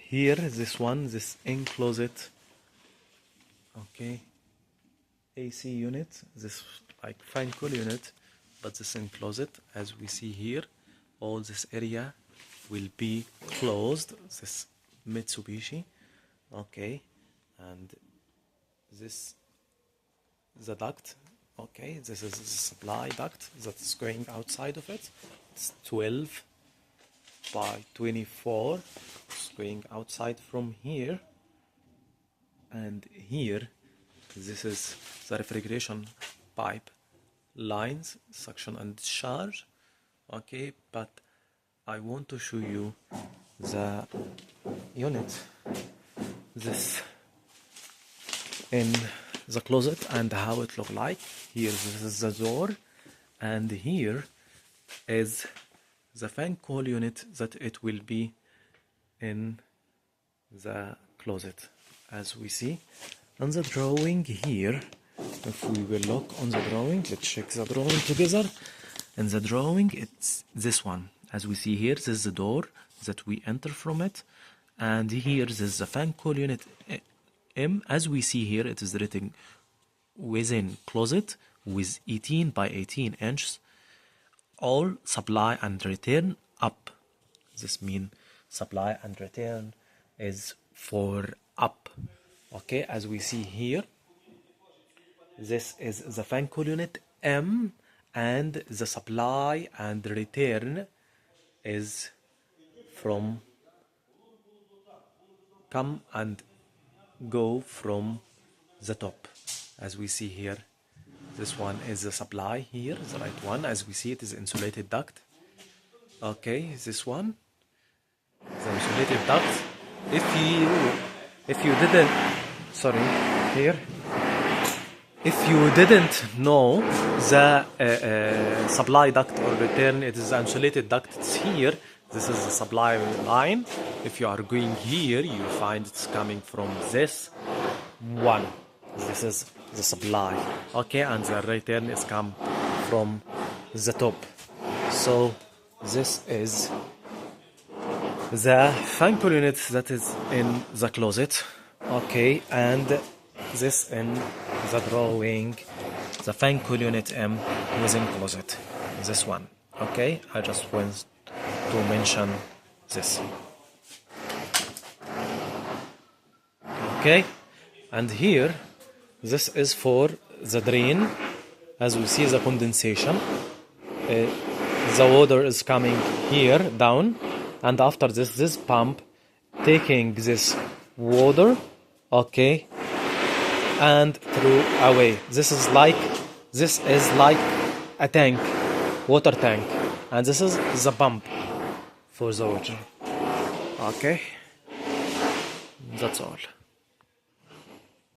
here this enclosed, okay, AC unit, this like fan coil unit, but this enclosed, as we see here, all this area will be closed, this Mitsubishi, okay, and this the duct, okay, this is the supply duct that's going outside of it. It's 12 by 24. It's going outside from here, and here this is the refrigeration pipe lines, suction and discharge, okay, but I want to show you the unit, this in the closet and how it look like. Here this is the door, and here is the fan coil unit that it will be in the closet. As we see on the drawing here, if we will look on the drawing, let's check the drawing together. In the drawing, it's this one. As we see here, this is the door that we enter from it, and here this is the fan coil unit M. As we see here, it is written within closet with 18 by 18 inches. All supply and return up. This means supply and return is for up. Okay, as we see here, this is the fan coil unit M, and the supply and return is from come and go from the top. As we see here, this one is the supply here, the right one. As we see, it is insulated duct. Okay, this one, the insulated duct. If you didn't, sorry, here, if you didn't know the supply duct or return, it is the insulated duct. It's here. This is the supply line. If you are going here, you find it's coming from this one. This is the supply. Okay, and the return is come from the top. So this is the fan coil unit that is in the closet. Okay, and this in the drawing, the fan coil unit M within closet. This one. Okay, I just want to mention this. Okay, and here this is for the drain. As we see, the condensation, the water is coming here down, and after this pump taking this water, okay, and through away. This is like a tank, water tank, and this is the pump for the water. Okay, that's all.